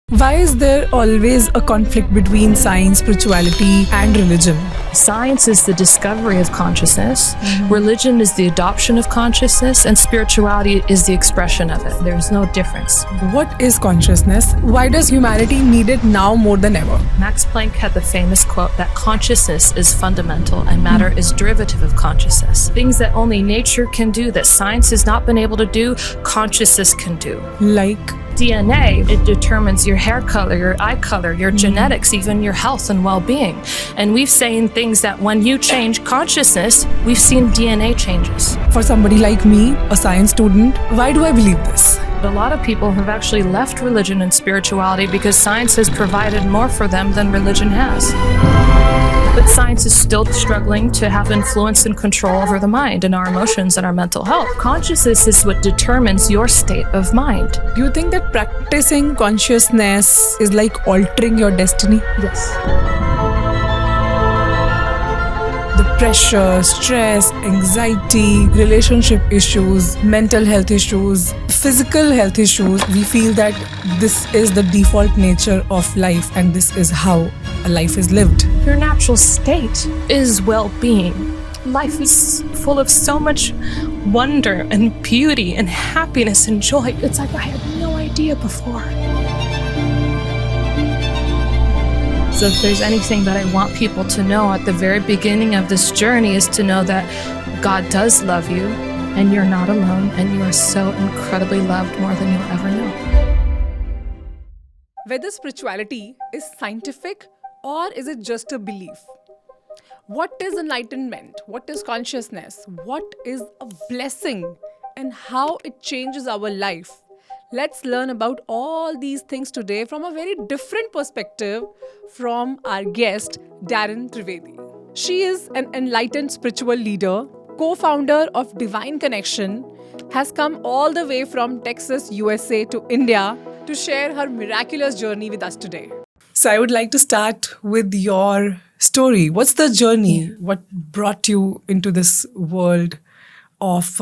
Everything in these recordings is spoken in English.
Why is there always a conflict between science, spirituality, and religion? Science is the discovery of consciousness, religion is the adoption of consciousness, and spirituality is the expression of it. There's no difference. What is consciousness? Why does humanity need it now more than ever? Max Planck had the famous quote that consciousness is fundamental and matter is derivative of consciousness. Things that only nature can do, that science has not been able to do, consciousness can do. Like DNA, it determines your hair color, your eye color, your genetics, even your health and well-being. And we've seen things that when you change consciousness, we've seen DNA changes. for somebody like me, a science student, why do I believe this? A lot of people have actually left religion and spirituality because science has provided more for them than religion has. But science is still struggling to have influence and control over the mind and our emotions and our mental health. Consciousness is what determines your state of mind. Do you think that practicing consciousness is like altering your destiny? Yes. The pressure, stress, anxiety, relationship issues, mental health issues, physical health issues, we feel that this is the default nature of life and this is how a life is lived. Your natural state is well-being. Life is full of so much wonder and beauty and happiness and joy. It's like I had no idea before. So if there's anything that I want people to know at the very beginning of this journey is to know that God does love you and you're not alone and you are so incredibly loved more than you'll ever know. Whether spirituality is scientific or is it just a belief? What is enlightenment? What is consciousness? What is a blessing? And how it changes our life? Let's learn about all these things today from a very different perspective from our guest, Dahryn Trivedi. She is an enlightened spiritual leader, co-founder of Divine Connection, has come all the way from Texas, USA to India to share her miraculous journey with us today. So I would like to start with your story. What's the journey? What brought you into this world of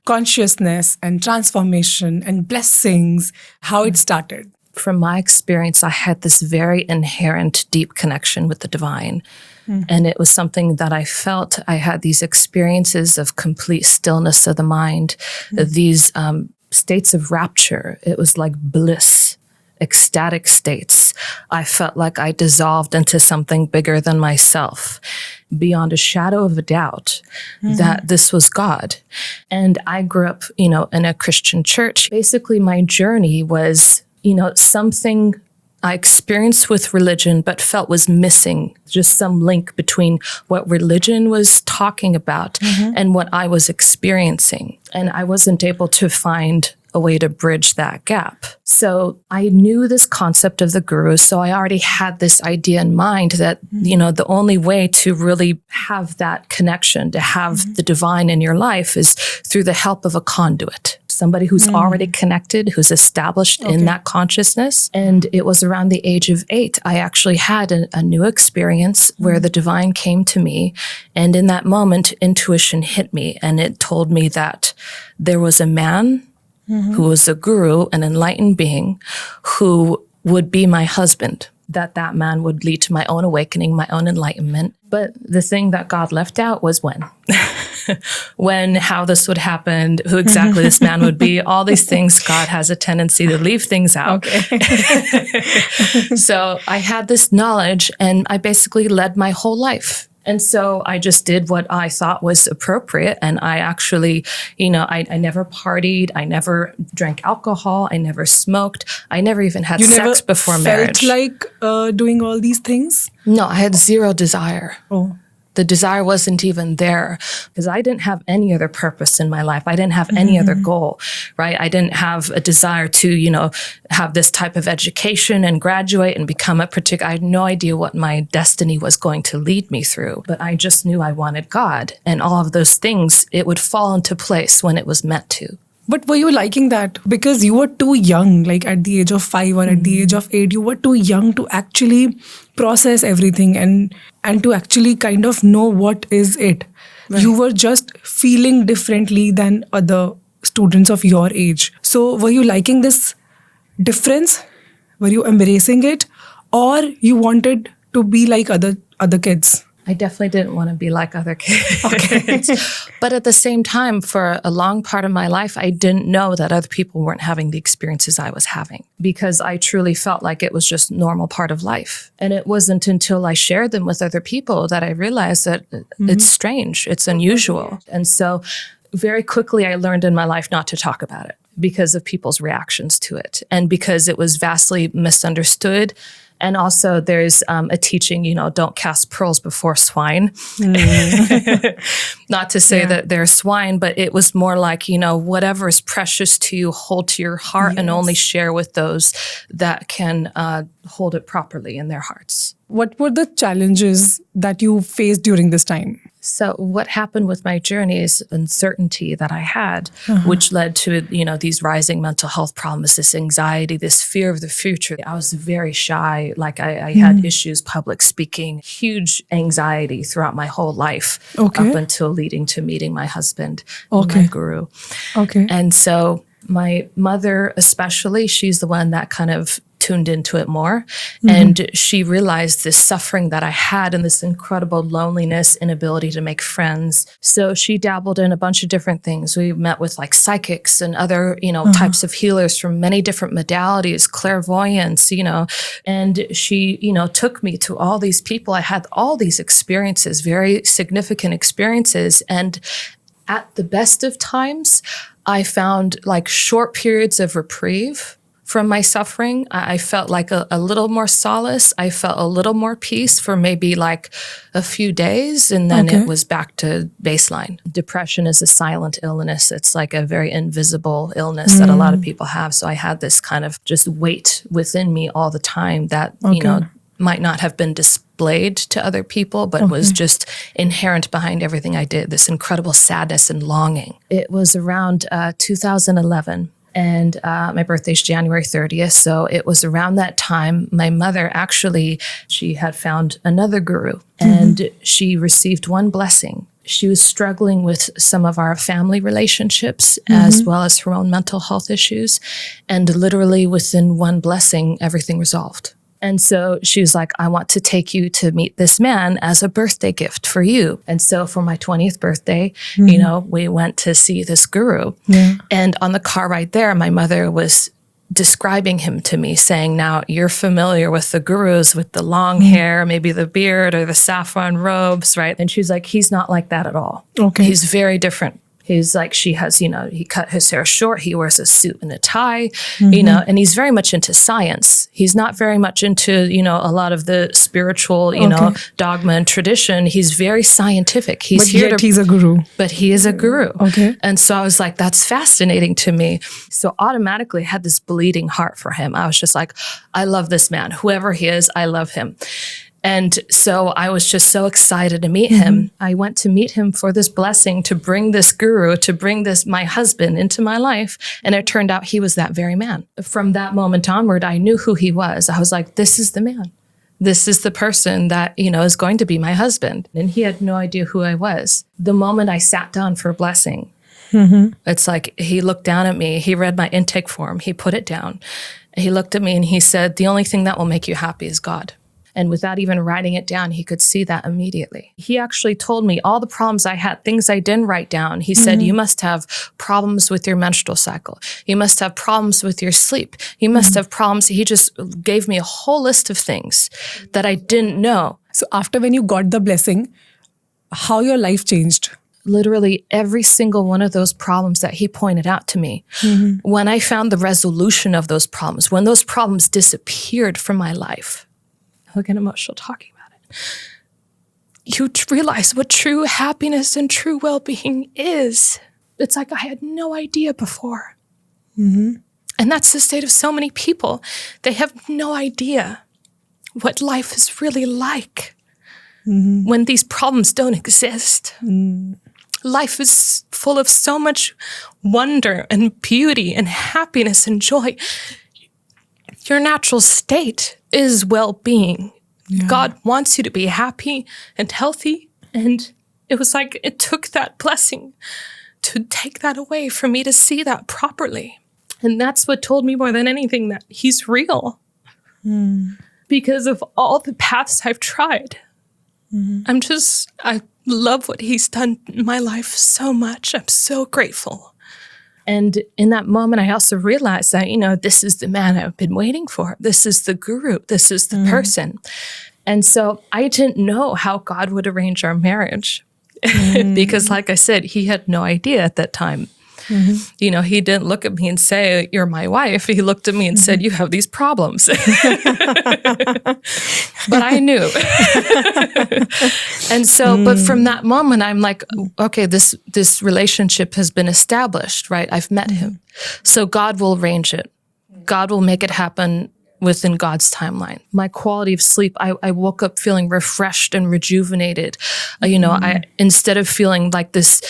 consciousness and transformation and blessings? How it started? From my experience, I had this very inherent deep connection with the divine. And it was something that I felt. I had these experiences of complete stillness of the mind, these states of rapture. It was like bliss, ecstatic states. I felt like I dissolved into something bigger than myself, beyond a shadow of a doubt that this was God. And I grew up, in a Christian church. Basically, my journey was, something I experienced with religion, but felt was missing, just some link between what religion was talking about and what I was experiencing. And I wasn't able to find a way to bridge that gap. So I knew this concept of the guru. So I already had this idea in mind that, the only way to really have that connection, to have the divine in your life is through the help of a conduit. Somebody who's already connected, who's established in that consciousness. And it was around the age of 8, I actually had a new experience where the divine came to me. And in that moment, intuition hit me. And it told me that there was a man who was a guru, an enlightened being, who would be my husband, that man would lead to my own awakening, my own enlightenment. But the thing that God left out was when. When, how this would happen, who exactly this man would be, all these things, God has a tendency to leave things out. Okay. So I had this knowledge and I basically led my whole life. And so I just did what I thought was appropriate. And I actually, I never partied. I never drank alcohol. I never smoked. I never even had sex before marriage. You never felt like doing all these things? No, I had zero desire. Oh. The desire wasn't even there because I didn't have any other purpose in my life. I didn't have any other goal, right? I didn't have a desire to, have this type of education and graduate and become I had no idea what my destiny was going to lead me through, but I just knew I wanted God, and all of those things, it would fall into place when it was meant to. But were you liking that? Because you were too young, like at the age of 5 or at the age of 8, you were too young to actually process everything and to actually kind of know what is it. Right. You were just feeling differently than other students of your age. So were you liking this difference Were you embracing it, or you wanted to be like other kids? I definitely didn't want to be like other kids. But at the same time, for a long part of my life, I didn't know that other people weren't having the experiences I was having, because I truly felt like it was just normal part of life. And it wasn't until I shared them with other people that I realized that it's strange, it's unusual. And so very quickly, I learned in my life not to talk about it because of people's reactions to it, and because it was vastly misunderstood. And also there's a teaching, don't cast pearls before swine. Not to say that they're swine, but it was more like, whatever is precious to you, hold to your heart and only share with those that can hold it properly in their hearts. What were the challenges that you faced during this time? So what happened with my journey is uncertainty that I had, which led to, these rising mental health problems, this anxiety, this fear of the future. I was very shy. Like I had issues, public speaking, huge anxiety throughout my whole life, up until leading to meeting my husband, my guru. And so my mother especially, she's the one that kind of tuned into it more. And she realized this suffering that I had and this incredible loneliness, inability to make friends. So she dabbled in a bunch of different things. We met with like psychics and other, types of healers from many different modalities, clairvoyance, and she, took me to all these people. I had all these experiences, very significant experiences. And at the best of times, I found like short periods of reprieve from my suffering. I felt like a little more solace. I felt a little more peace for maybe like a few days, and then it was back to baseline. Depression is a silent illness. It's like a very invisible illness that a lot of people have. So I had this kind of just weight within me all the time that, might not have been displayed to other people, but was just inherent behind everything I did, this incredible sadness and longing. It was around 2011. And my birthday's January 30th. So it was around that time, my mother actually, she had found another guru and she received one blessing. She was struggling with some of our family relationships as well as her own mental health issues. And literally within one blessing, everything resolved. And so she was like, I want to take you to meet this man as a birthday gift for you. And so for my 20th birthday, we went to see this guru. And on the car ride there, my mother was describing him to me, saying, now you're familiar with the gurus with the long hair, maybe the beard or the saffron robes, right? And she's like, he's not like that at all. He's very different. He's like, she has, he cut his hair short. He wears a suit and a tie, and he's very much into science. He's not very much into, a lot of the spiritual, dogma and tradition. He's very scientific. He's he's a guru. But he is a guru. And so I was like, that's fascinating to me. So automatically I had this bleeding heart for him. I was just like, I love this man. Whoever he is, I love him. And so I was just so excited to meet him. I went to meet him for this blessing, to bring this guru, to bring my husband into my life. And it turned out he was that very man. From that moment onward, I knew who he was. I was like, this is the man. This is the person that, is going to be my husband. And he had no idea who I was. The moment I sat down for a blessing, it's like he looked down at me. He read my intake form. He put it down. He looked at me and he said, the only thing that will make you happy is God. And without even writing it down, he could see that immediately. He actually told me all the problems I had, things I didn't write down. He said, you must have problems with your menstrual cycle. You must have problems with your sleep. You must have problems. He just gave me a whole list of things that I didn't know. So after when you got the blessing, how your life changed? Literally every single one of those problems that he pointed out to me, when I found the resolution of those problems, when those problems disappeared from my life, I'll get emotional talking about it. You realize what true happiness and true well-being is. It's like I had no idea before. And that's the state of so many people. They have no idea what life is really like when these problems don't exist. Life is full of so much wonder and beauty and happiness and joy. Your natural state is well-being. God wants you to be happy and healthy. And it was like it took that blessing to take that away for me to see that properly. And that's what told me more than anything that he's real. because of all the paths I've tried. I love what he's done in my life so much. I'm so grateful. And in that moment, I also realized that, this is the man I've been waiting for. This is the guru. This is the person. And so I didn't know how God would arrange our marriage because, like I said, he had no idea at that time. He didn't look at me and say, "You're my wife." He looked at me and said, "You have these problems." But I knew. And so, but from that moment, I'm like, okay, this relationship has been established, right? I've met him. So God will arrange it. God will make it happen within God's timeline. My quality of sleep, I woke up feeling refreshed and rejuvenated. I instead of feeling like this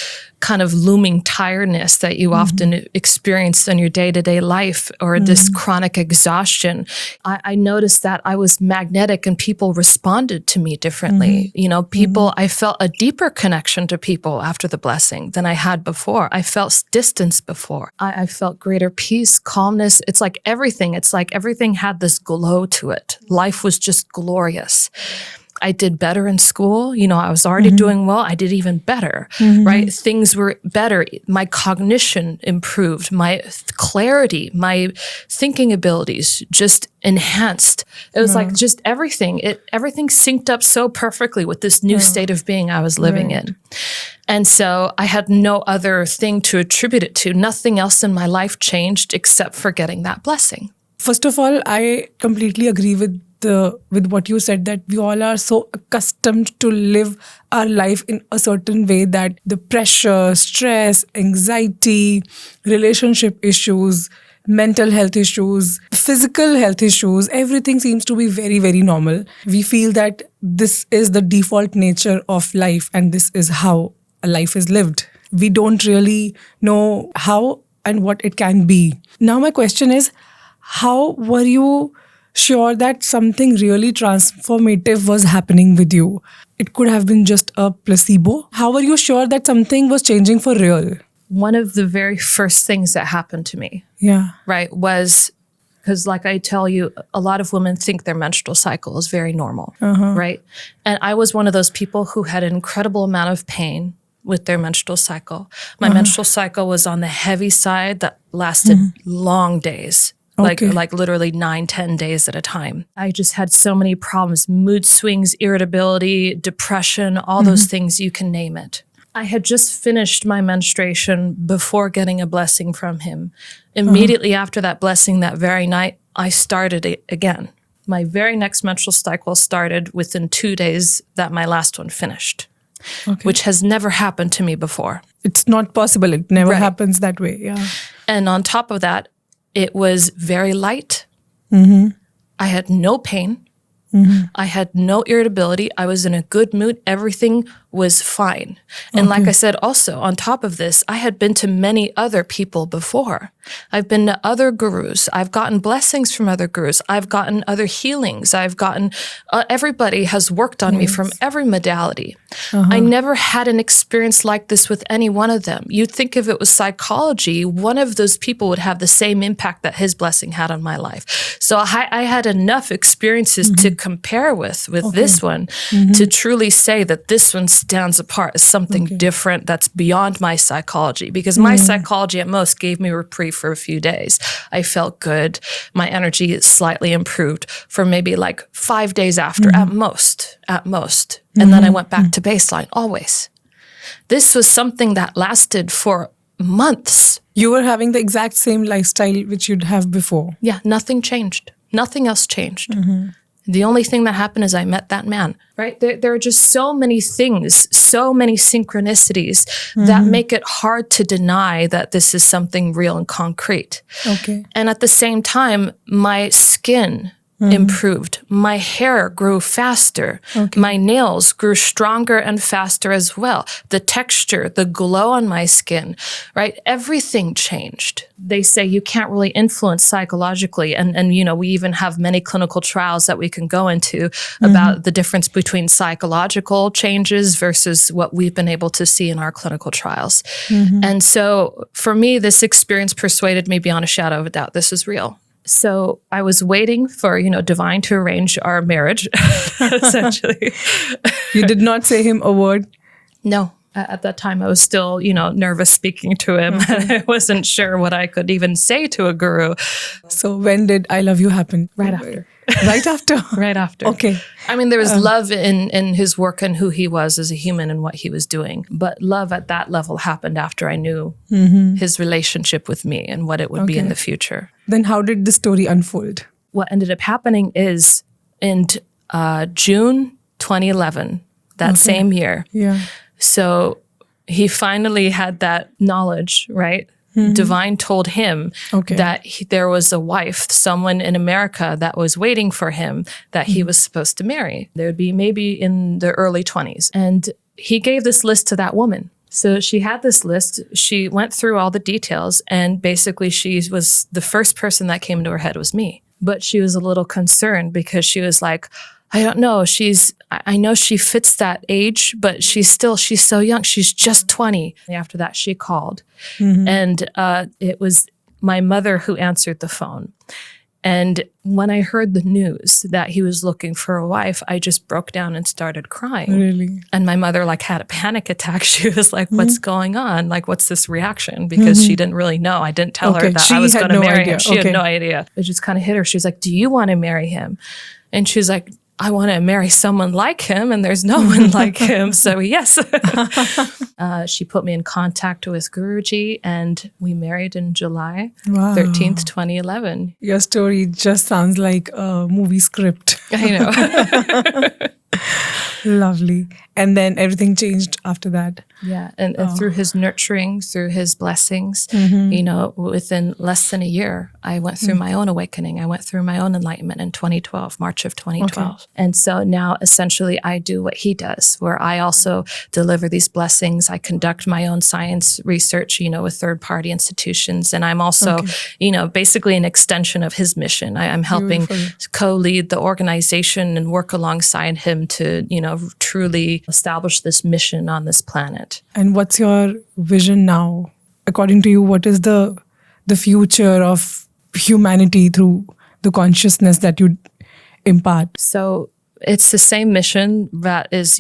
kind of looming tiredness that you often experience in your day-to-day life or this chronic exhaustion, I noticed that I was magnetic and people responded to me differently. I felt a deeper connection to people after the blessing than I had before. I felt distance before. I felt greater peace, calmness. It's like everything had this glow to it. Life was just glorious. I did better in school. I was already doing well. I did even better, right? Things were better. My cognition improved. My clarity, my thinking abilities just enhanced. It was like just everything. Everything synced up so perfectly with this new state of being I was living in. And so I had no other thing to attribute it to. Nothing else in my life changed except for getting that blessing. First of all, I completely agree with what you said, that we all are so accustomed to live our life in a certain way that the pressure, stress, anxiety, relationship issues, mental health issues, physical health issues, everything seems to be very, very normal. We feel that this is the default nature of life and this is how a life is lived. We don't really know how and what it can be. Now my question is, how were you sure that something really transformative was happening with you? It could have been just a placebo. How were you sure that something was changing for real? One of the very first things that happened to me, right, was because like I tell you, a lot of women think their menstrual cycle is very normal, right? And I was one of those people who had an incredible amount of pain with their menstrual cycle. My menstrual cycle was on the heavy side that lasted long days. Like literally 9-10 days at a time. I just had so many problems, mood swings, irritability, depression, all those things, you can name it. I had just finished my menstruation before getting a blessing from him. Immediately after that blessing, that very night, I started it again. My very next menstrual cycle started within 2 days that my last one finished, which has never happened to me before. It's not possible. It never happens that way. Yeah. And on top of that, it was very light. I had no pain. I had no irritability. I was in a good mood. Everything was fine. And like I said, also on top of this, I had been to many other people before. I've been to other gurus. I've gotten blessings from other gurus. I've gotten other healings. I've gotten, everybody has worked on me from every modality. I never had an experience like this with any one of them. You'd think if it was psychology, one of those people would have the same impact that his blessing had on my life. So I had enough experiences to compare with this one to truly say that this one stands apart as something different that's beyond my psychology, because my psychology at most gave me reprieve for a few days. I felt good. My energy slightly improved for maybe like 5 days after at most. And then I went back to baseline always. This was something that lasted for months. You were having the exact same lifestyle which you'd have before. Yeah, nothing changed. Nothing else changed. The only thing that happened is I met that man, right? There are just so many things, so many synchronicities that make it hard to deny that this is something real and concrete. And at the same time, my skin improved. My hair grew faster. My nails grew stronger and faster as well. The texture, the glow on my skin, right? Everything changed. They say you can't really influence psychologically. And you know, we even have many clinical trials that we can go into about the difference between psychological changes versus what we've been able to see in our clinical trials. And so for me, this experience persuaded me beyond a shadow of a doubt. This is real. So I was waiting for, divine to arrange our marriage, essentially. You did not say him a word? No. At that time, I was still, nervous speaking to him. I wasn't sure what I could even say to a guru. So when did I love you happen? Right after. Right after? Right after. Okay. I mean, there was love in his work and who he was as a human and what he was doing. But love at that level happened after I knew his relationship with me and what it would be in the future. Then how did the story unfold? What ended up happening is in June 2011, that same year. Yeah. So he finally had that knowledge, right? Divine told him that there was a wife, someone in America that was waiting for him that he was supposed to marry. They would be maybe in the early 20s. And he gave this list to that woman. So she had this list. She went through all the details. And basically she was the first person that came into her head was me. But she was a little concerned because she was like, I don't know. I know she fits that age, but she's so young. She's just 20. After that, she called. And it was my mother who answered the phone. And when I heard the news that he was looking for a wife, I just broke down and started crying. Really? And my mother had a panic attack. She was like, what's going on? What's this reaction? Because she didn't really know. I didn't tell her that I was going to marry him. She had no idea. It just kind of hit her. She was like, do you want to marry him? And she was like, I want to marry someone like him, and there's no one like him. So yes. She put me in contact with Guruji, and we married in July 13th, 2011. Your story just sounds like a movie script. I know. Lovely. And then everything changed after that. Yeah. And through his nurturing, through his blessings, within less than a year, I went through my own awakening. I went through my own enlightenment in 2012, March of 2012. Okay. And so now essentially I do what he does, where I also deliver these blessings. I conduct my own science research, with third-party institutions. And I'm also, basically an extension of his mission. I'm helping co-lead the organization and work alongside him to, truly establish this mission on this planet. And what's your vision now? According to you, what is the future of humanity through the consciousness that you impart? So it's the same mission that is,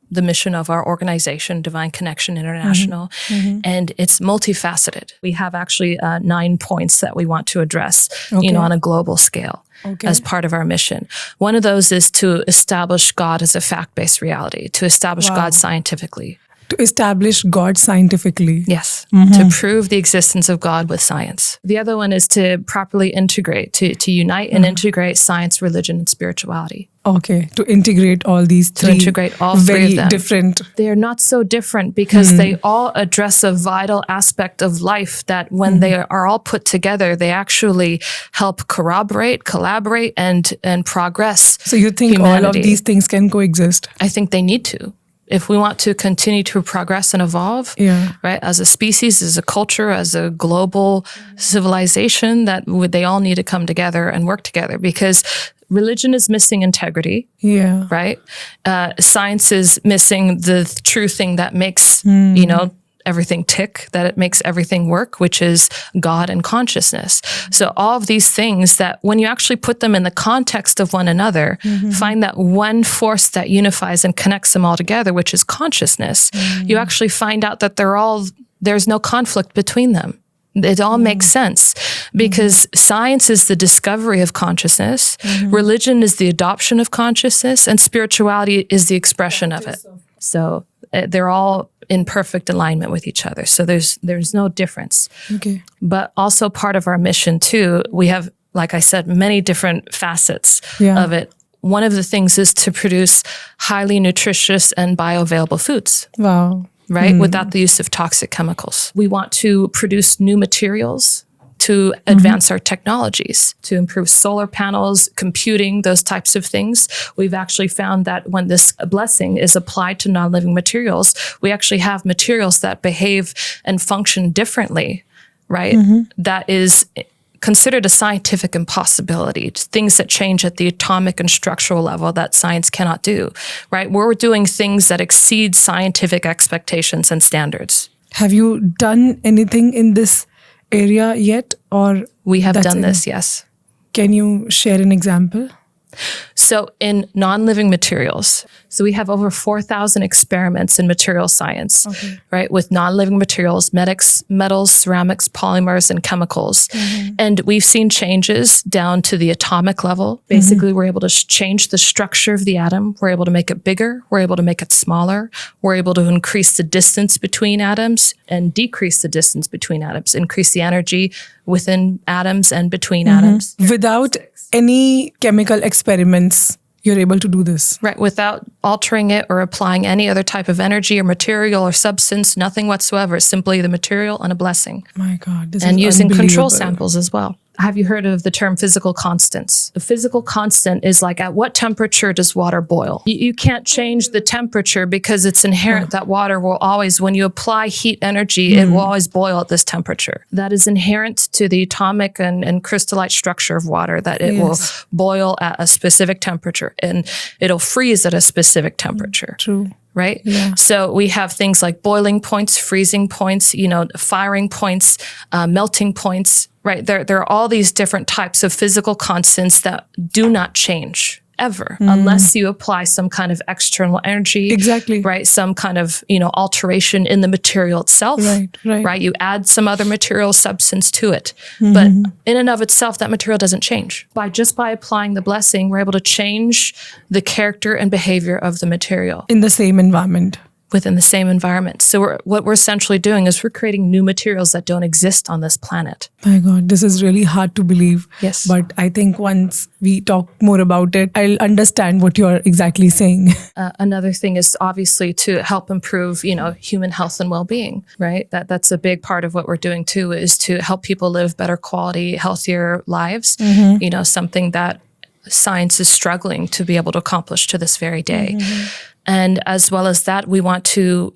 the mission of our organization, Divine Connection International, and it's multifaceted. We have actually 9 points that we want to address, on a global scale. As part of our mission. One of those is to establish God as a fact-based reality, to establish God scientifically. To establish God scientifically. Yes, to prove the existence of God with science. The other one is to properly integrate, to unite and integrate science, religion, and spirituality. Okay, to integrate all these three. To integrate all three of them. Very different. They're not so different because they all address a vital aspect of life that when they are all put together, they actually help corroborate, collaborate, and progress. So you think humanity. All of these things can coexist? I think they need to. If we want to continue to progress and evolve, right, as a species, as a culture, as a global civilization, they all need to come together and work together because religion is missing integrity, right? Science is missing the true thing that makes, everything tick, that it makes everything work, which is God and consciousness. So all of these things that when you actually put them in the context of one another, find that one force that unifies and connects them all together, which is consciousness, you actually find out that there's no conflict between them. It all makes sense because science is the discovery of consciousness, religion is the adoption of consciousness, and spirituality is the expression of it. So they're all in perfect alignment with each other. So there's no difference. Okay. But also part of our mission too, we have, like I said, many different facets of it. One of the things is to produce highly nutritious and bioavailable foods. Wow. Right? Without the use of toxic chemicals. We want to produce new materials to advance our technologies, to improve solar panels, computing, those types of things. We've actually found that when this blessing is applied to non-living materials, we actually have materials that behave and function differently, right? That is considered a scientific impossibility, things that change at the atomic and structural level that science cannot do, right? We're doing things that exceed scientific expectations and standards. Have you done anything in this area yet, or We have that's done in- this, yes. Can you share an example? So in non-living materials, so we have over 4,000 experiments in material science, right? With non-living materials, metals, ceramics, polymers, and chemicals. And we've seen changes down to the atomic level. Basically, we're able to change the structure of the atom. We're able to make it bigger. We're able to make it smaller. We're able to increase the distance between atoms and decrease the distance between atoms, increase the energy within atoms and between atoms. Without any chemical experiments, you're able to do this. Right, without altering it or applying any other type of energy or material or substance, nothing whatsoever, simply the material and a blessing. My God, this is And using control unbelievable. samples as well. Have you heard of the term physical constants? The physical constant is like, at what temperature does water boil? You can't change the temperature because it's inherent that water will always, when you apply heat energy, it will always boil at this temperature. That is inherent to the atomic and crystallite structure of water, that it will boil at a specific temperature and it'll freeze at a specific temperature. True. Right? Yeah. So we have things like boiling points, freezing points, firing points, melting points, right? There are all these different types of physical constants that do not change ever unless you apply some kind of external energy. Exactly. Right? Some kind of, alteration in the material itself. Right. You add some other material substance to it. But in and of itself, that material doesn't change. By applying the blessing, we're able to change the character and behavior of the material In the same environment. within the same environment. So what we're essentially doing is we're creating new materials that don't exist on this planet. My God, this is really hard to believe. Yes. But I think once we talk more about it, I'll understand what you're exactly saying. Another thing is obviously to help improve, human health and well-being, right? That's a big part of what we're doing too, is to help people live better quality, healthier lives. Something that science is struggling to be able to accomplish to this very day. And as well as that, we want to,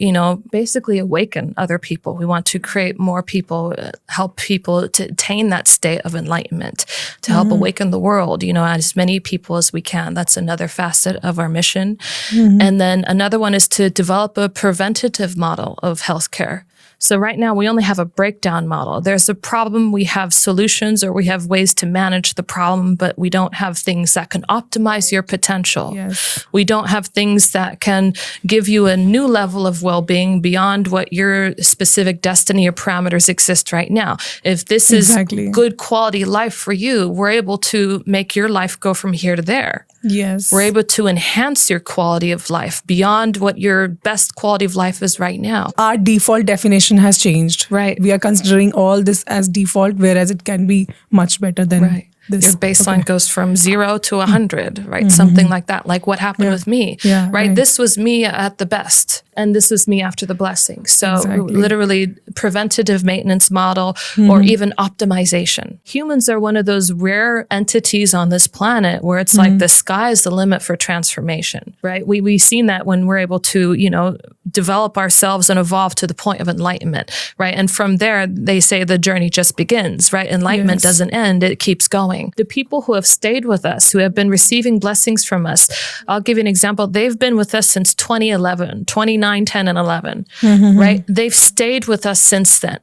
basically awaken other people. We want to create more people, help people to attain that state of enlightenment, to help awaken the world, as many people as we can. That's another facet of our mission. And then another one is to develop a preventative model of healthcare. So right now we only have a breakdown model. There's a problem, we have solutions, or we have ways to manage the problem, but we don't have things that can optimize your potential. Yes. We don't have things that can give you a new level of well-being beyond what your specific destiny or parameters exist right now. If this Exactly. is good quality life for you, we're able to make your life go from here to there. Yes. We're able to enhance your quality of life beyond what your best quality of life is right now. Our default definition has changed. Right. We are considering all this as default, whereas it can be much better than this. Your baseline goes from 0 to 100, right? Something like that. Like what happened with me, Yeah, right. This was me at the best, and this was me after the blessing. So Exactly. literally preventative maintenance model or even optimization. Humans are one of those rare entities on this planet where it's like the sky is the limit for transformation, right? We've seen that when we're able to, develop ourselves and evolve to the point of enlightenment, right? And from there, they say the journey just begins, right? Enlightenment Yes. doesn't end, it keeps going. The people who have stayed with us, who have been receiving blessings from us, I'll give you an example. They've been with us since 2011, 29, 10, and 11, right? They've stayed with us since then,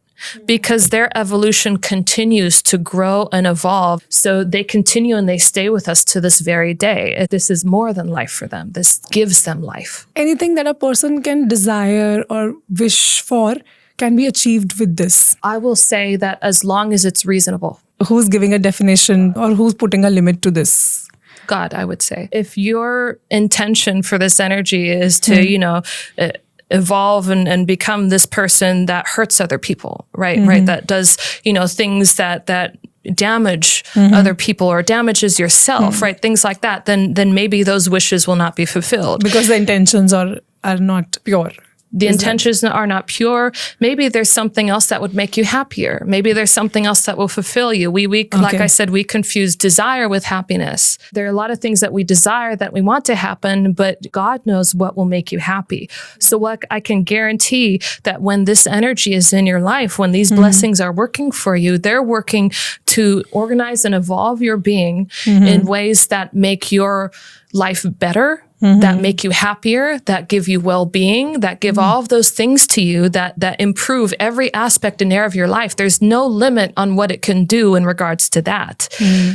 because their evolution continues to grow and evolve. So they continue and they stay with us to this very day. This is more than life for them. This gives them life. Anything that a person can desire or wish for can be achieved with this. I will say that as long as it's reasonable. Who's giving a definition or who's putting a limit to this? God, I would say. If your intention for this energy is to, evolve and become this person that hurts other people, right? Right. That does, things that damage other people or damages yourself, right? Things like that, then maybe those wishes will not be fulfilled. Because the intentions are not pure. The intentions are not pure. Maybe there's something else that would make you happier. Maybe there's something else that will fulfill you. We like I said, we confuse desire with happiness. There are a lot of things that we desire that we want to happen, but God knows what will make you happy. So what I can guarantee that when this energy is in your life, when these blessings are working for you, they're working to organize and evolve your being in ways that make your life better, that make you happier, that give you well-being, that give all of those things to you that improve every aspect and area of your life. There's no limit on what it can do in regards to that.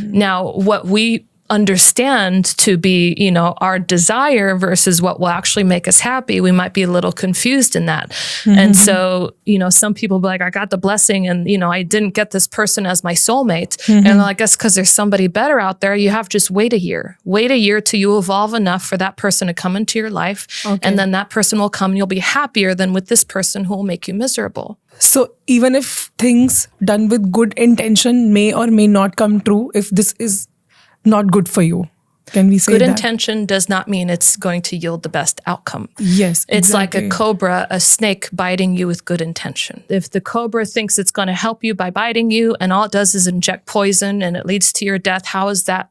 Now, what we understand to be, our desire versus what will actually make us happy, we might be a little confused in that. And so, some people be like, I got the blessing and, I didn't get this person as my soulmate. And I guess because there's somebody better out there, you have to just wait a year till you evolve enough for that person to come into your life. Okay. And then that person will come and you'll be happier than with this person who will make you miserable. So even if things done with good intention may or may not come true, if this is not good for you, can we say good that? intention does not mean it's going to yield the best outcome. Yes, it's exactly. like a cobra, a snake biting you with good intention. If the cobra thinks it's going to help you by biting you and all it does is inject poison and it leads to your death, how is that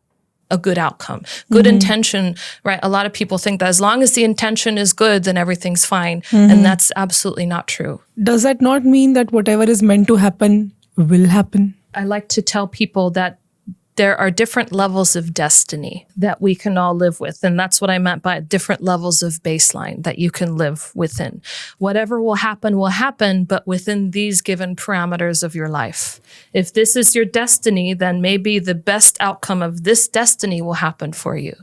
a good outcome? Good intention, right? A lot of people think that as long as the intention is good, then everything's fine. And that's absolutely not true. Does that not mean that whatever is meant to happen will happen? I like to tell people that there are different levels of destiny that we can all live with. And that's what I meant by different levels of baseline that you can live within. Whatever will happen, but within these given parameters of your life. If this is your destiny, then maybe the best outcome of this destiny will happen for you.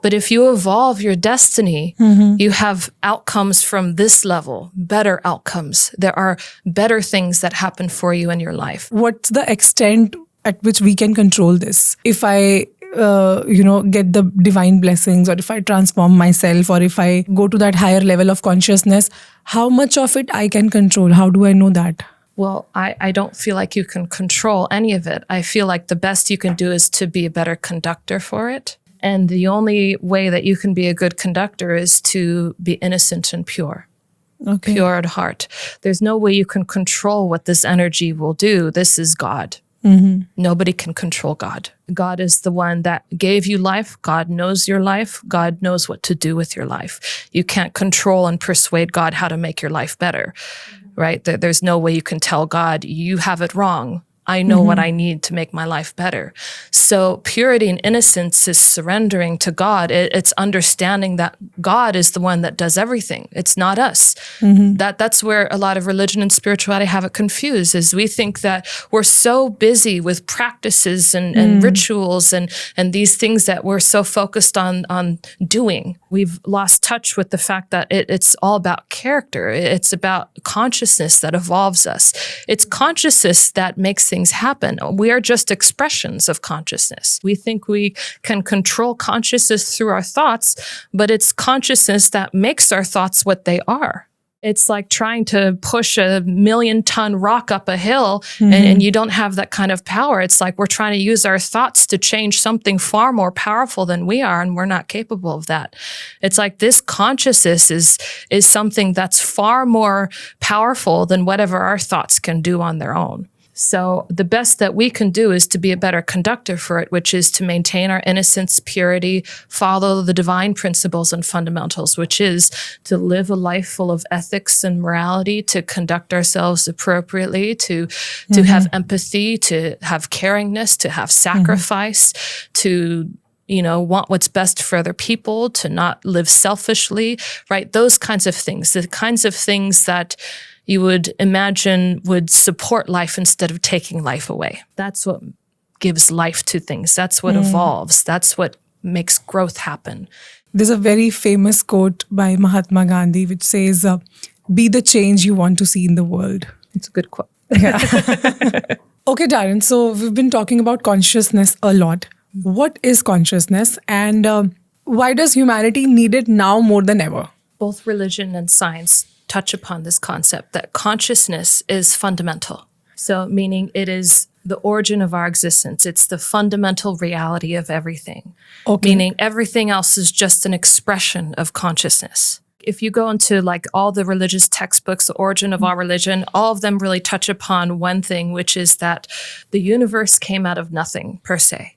But if you evolve your destiny, you have outcomes from this level, better outcomes. There are better things that happen for you in your life. What's the extent at which we can control this? If I, get the divine blessings, or if I transform myself, or if I go to that higher level of consciousness, how much of it I can control? How do I know that? Well, I don't feel like you can control any of it. I feel like the best you can do is to be a better conductor for it. And the only way that you can be a good conductor is to be innocent and pure. Okay. Pure at heart. There's no way you can control what this energy will do. This is God. Nobody can control God. God is the one that gave you life. God knows your life. God knows what to do with your life. You can't control and persuade God how to make your life better, right? There's no way you can tell God, you have it wrong. I know what I need to make my life better. So purity and innocence is surrendering to God. It's understanding that God is the one that does everything. It's not us. That's where a lot of religion and spirituality have it confused, is we think that we're so busy with practices and rituals and these things that we're so focused on doing. We've lost touch with the fact that it's all about character. It's about consciousness that evolves us. It's consciousness that makes things happen. We are just expressions of consciousness. We think we can control consciousness through our thoughts, but it's consciousness that makes our thoughts what they are. It's like trying to push a 1,000,000-ton rock up a hill and you don't have that kind of power. It's like we're trying to use our thoughts to change something far more powerful than we are, and we're not capable of that. It's like this consciousness is something that's far more powerful than whatever our thoughts can do on their own. So the best that we can do is to be a better conductor for it, which is to maintain our innocence, purity, follow the divine principles and fundamentals, which is to live a life full of ethics and morality, to conduct ourselves appropriately, to have empathy, to have caringness, to have sacrifice, to want what's best for other people, to not live selfishly, right? Those kinds of things, the kinds of things that you would imagine would support life instead of taking life away. That's what gives life to things. That's what evolves. That's what makes growth happen. There's a very famous quote by Mahatma Gandhi which says, be the change you want to see in the world. It's a good quote. Yeah. Okay, Dahryn, so we've been talking about consciousness a lot. What is consciousness, and why does humanity need it now more than ever? Both religion and science touch upon this concept that consciousness is fundamental. So meaning it is the origin of our existence. It's the fundamental reality of everything. Okay. Meaning everything else is just an expression of consciousness. If you go into like all the religious textbooks, the origin of our religion, all of them really touch upon one thing, which is that the universe came out of nothing per se.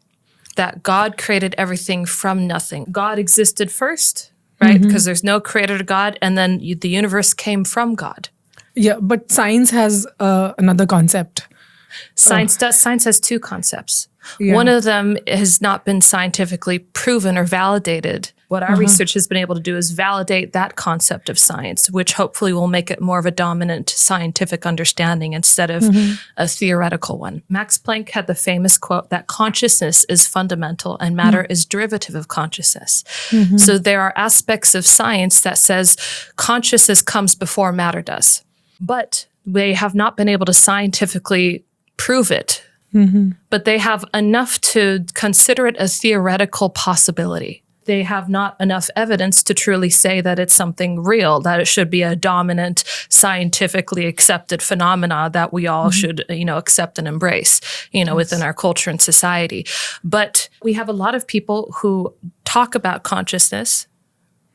That God created everything from nothing. God existed first, right? Because there's no creator to God, and then the universe came from God. Yeah, but science has another concept. Science has two concepts. Yeah. One of them has not been scientifically proven or validated What our research has been able to do is validate that concept of science, which hopefully will make it more of a dominant scientific understanding instead of a theoretical one. Max Planck had the famous quote that consciousness is fundamental and matter is derivative of consciousness. So there are aspects of science that says consciousness comes before matter does, but they have not been able to scientifically prove it. But they have enough to consider it a theoretical possibility. They have not enough evidence to truly say that it's something real, that it should be a dominant, scientifically accepted phenomena that we all should, accept and embrace, within our culture and society. But we have a lot of people who talk about consciousness,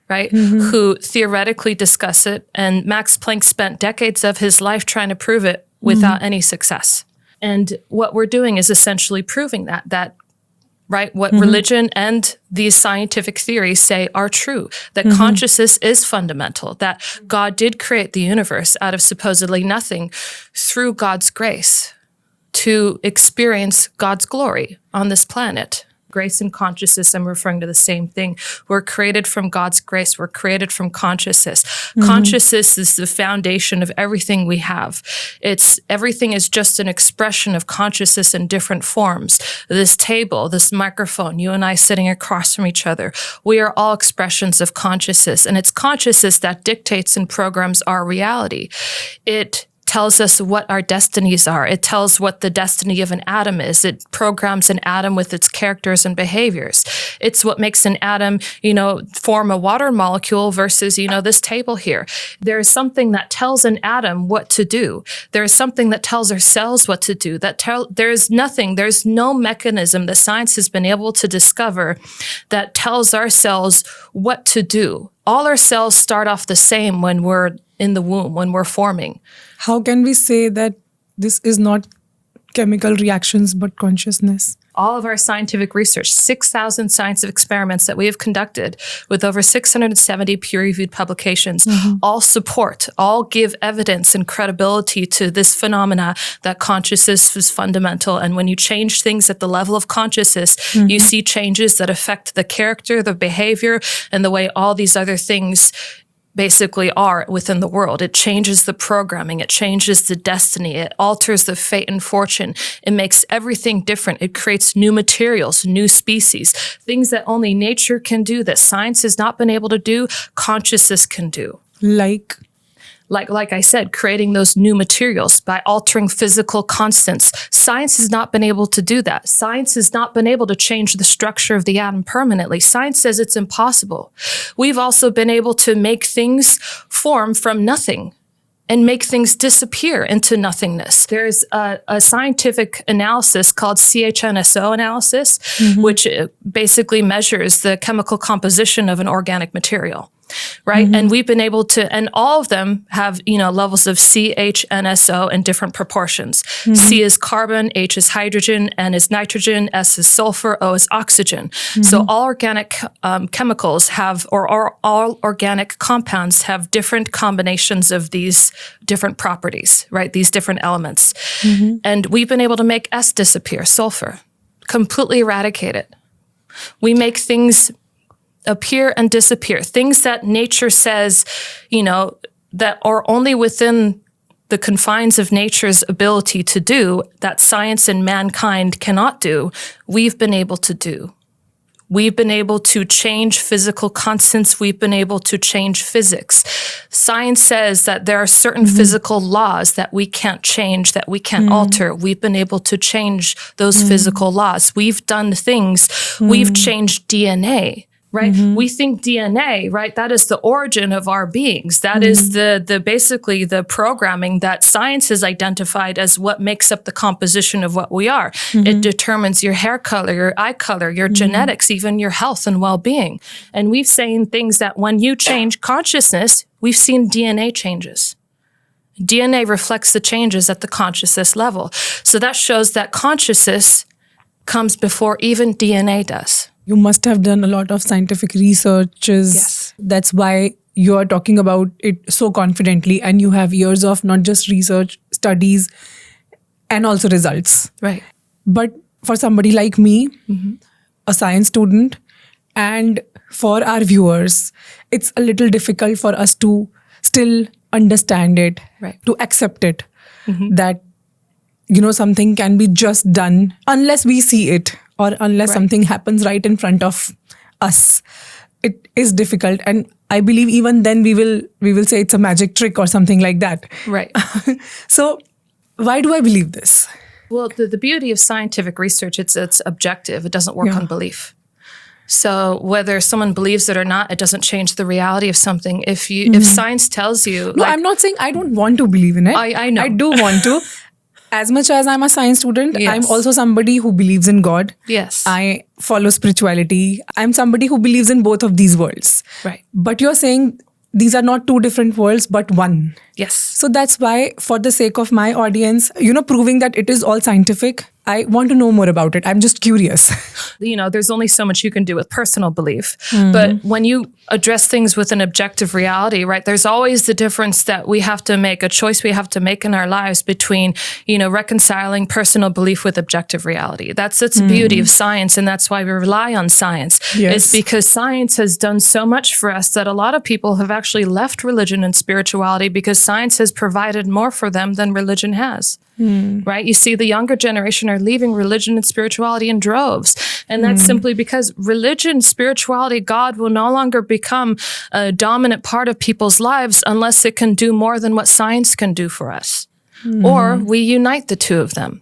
right? Who theoretically discuss it. And Max Planck spent decades of his life trying to prove it without any success. And what we're doing is essentially proving that right, what religion and these scientific theories say are true, that consciousness is fundamental, that God did create the universe out of supposedly nothing through God's grace to experience God's glory on this planet. Grace and consciousness, I'm referring to the same thing. We're created from God's grace. We're created from consciousness. Consciousness is the foundation of everything we have. Everything is just an expression of consciousness in different forms. This table, this microphone, you and I sitting across from each other, we are all expressions of consciousness. And it's consciousness that dictates and programs our reality. It tells us what our destinies are. It tells what the destiny of an atom is. It programs an atom with its characters and behaviors. It's what makes an atom, form a water molecule versus, this table here. There is something that tells an atom what to do. There is something that tells our cells what to do. There's no mechanism that science has been able to discover that tells our cells what to do. All our cells start off the same when we're in the womb, when we're forming. How can we say that this is not chemical reactions, but consciousness? All of our scientific research, 6,000 scientific experiments that we have conducted with over 670 peer-reviewed publications, all give evidence and credibility to this phenomena that consciousness is fundamental. And when you change things at the level of consciousness, you see changes that affect the character, the behavior, and the way all these other things basically are within the world. It changes the programming. It changes the destiny. It alters the fate and fortune. It makes everything different. It creates new materials, new species, things that only nature can do, that science has not been able to do, consciousness can do. Like I said, creating those new materials by altering physical constants. Science has not been able to do that. Science has not been able to change the structure of the atom permanently. Science says it's impossible. We've also been able to make things form from nothing and make things disappear into nothingness. There's a scientific analysis called CHNSO analysis, which basically measures the chemical composition of an organic material. Right. And we've been able to, and all of them have, levels of C, H, N, S, O in different proportions. C is carbon, H is hydrogen, N is nitrogen, S is sulfur, O is oxygen. So all organic chemicals all organic compounds have different combinations of these different properties, right? These different elements. And we've been able to make S disappear, sulfur, completely eradicate it. We make things appear and disappear. Things that nature says, that are only within the confines of nature's ability to do, that science and mankind cannot do, we've been able to do. We've been able to change physical constants. We've been able to change physics. Science says that there are certain physical laws that we can't change, that we can't alter. We've been able to change those physical laws. We've done things. We've changed DNA. Right? We think DNA, right? That is the origin of our beings. That is the basically the programming that science has identified as what makes up the composition of what we are. It determines your hair color, your eye color, your genetics, even your health and well-being. And we've seen things that when you change consciousness, we've seen DNA changes. DNA reflects the changes at the consciousness level. So that shows that consciousness comes before even DNA does. You must have done a lot of scientific researches. Yes. That's why you are talking about it so confidently, and you have years of not just research, studies, and also results. Right. But for somebody like me, a science student, and for our viewers, it's a little difficult for us to still understand it, Right. to accept it, that, something can be just done unless we see it or unless Right. something happens right in front of us. It is difficult. And I believe even then we will say it's a magic trick or something like that. Right. So why do I believe this? Well, the beauty of scientific research, it's objective. It doesn't work Yeah. on belief. So whether someone believes it or not, it doesn't change the reality of something. If science tells you, No, I'm not saying I don't want to believe in it. I know. I do want to. As much as I'm a science student, Yes. I'm also somebody who believes in God. Yes. I follow spirituality. I'm somebody who believes in both of these worlds. Right. But you're saying these are not two different worlds, but one. Yes. So that's why, for the sake of my audience, proving that it is all scientific, I want to know more about it. I'm just curious. There's only so much you can do with personal belief. But when you address things with an objective reality, right, there's always the difference that we have to make, a choice we have to make in our lives between, reconciling personal belief with objective reality. That's the beauty of science. And that's why we rely on science. Yes. It's because science has done so much for us that a lot of people have actually left religion and spirituality because science has provided more for them than religion has. Right? You see, the younger generation are leaving religion and spirituality in droves. And that's simply because religion, spirituality, God will no longer become a dominant part of people's lives unless it can do more than what science can do for us. Or we unite the two of them,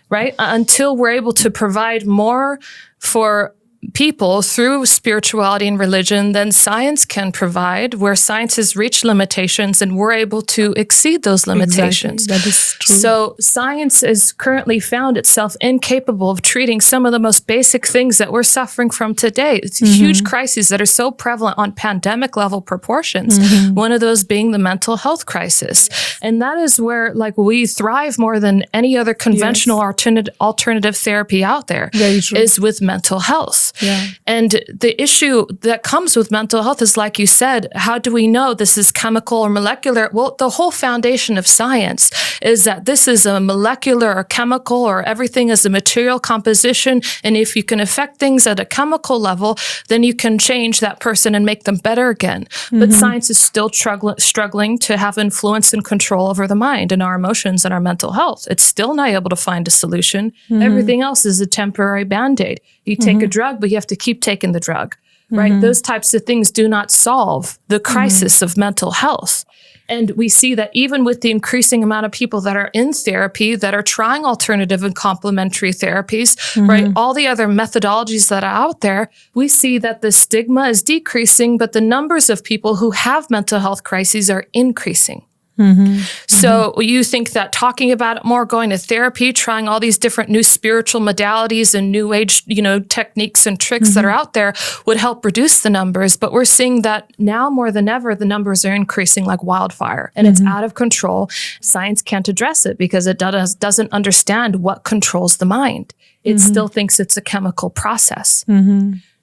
right? Until we're able to provide more for people through spirituality and religion than science can provide, where science has reached limitations and we're able to exceed those limitations. Exactly. That is true. So science has currently found itself incapable of treating some of the most basic things that we're suffering from today. It's huge crises that are so prevalent on pandemic level proportions. One of those being the mental health crisis. And that is where we thrive more than any other conventional alternative therapy out there. Very true. Is with mental health. Yeah. And the issue that comes with mental health is, like you said, how do we know this is chemical or molecular? Well, the whole foundation of science is that this is a molecular or chemical, or everything is a material composition. And if you can affect things at a chemical level, then you can change that person and make them better again. But science is still struggling to have influence and control over the mind and our emotions and our mental health. It's still not able to find a solution. Everything else is a temporary Band-Aid. You take a drug, but you have to keep taking the drug, right? Those types of things do not solve the crisis of mental health. And we see that even with the increasing amount of people that are in therapy, that are trying alternative and complementary therapies, right? All the other methodologies that are out there, we see that the stigma is decreasing, but the numbers of people who have mental health crises are increasing. So you think that talking about it more, going to therapy, trying all these different new spiritual modalities and new age, techniques and tricks that are out there would help reduce the numbers. But we're seeing that now more than ever, the numbers are increasing like wildfire, and it's out of control. Science can't address it because it doesn't understand what controls the mind. It still thinks it's a chemical process.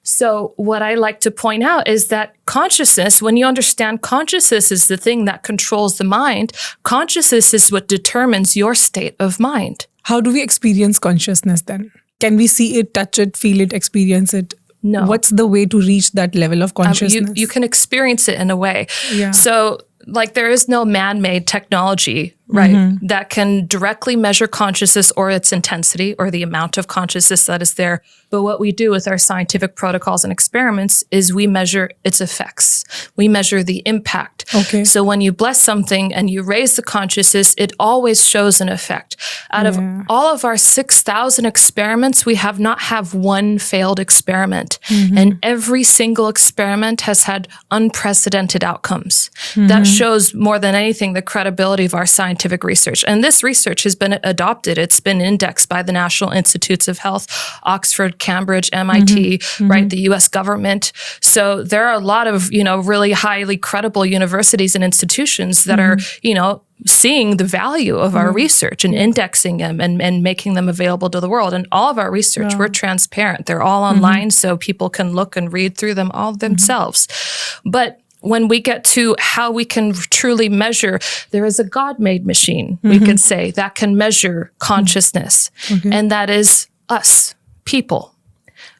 So what I like to point out is that consciousness, when you understand consciousness is the thing that controls the mind, consciousness is what determines your state of mind. How do we experience consciousness then? Can we see it, touch it, feel it, experience it? No. What's the way to reach that level of consciousness? You can experience it in a way. Yeah. So there is no man-made technology, right, that can directly measure consciousness or its intensity or the amount of consciousness that is there. But what we do with our scientific protocols and experiments is we measure its effects. We measure the impact. Okay. So when you bless something and you raise the consciousness, it always shows an effect. Out of all of our 6,000 experiments, we have not have one failed experiment. And every single experiment has had unprecedented outcomes. That shows more than anything the credibility of our scientific research. And this research has been adopted. It's been indexed by the National Institutes of Health, Oxford, Cambridge, MIT, right, the US government. So there are a lot of, really highly credible universities and institutions that are, seeing the value of our research and indexing them and making them available to the world. And all of our research, we're transparent. They're all online so people can look and read through them all themselves. But when we get to how we can truly measure, there is a God-made machine, we can say, that can measure consciousness. And that is us, people.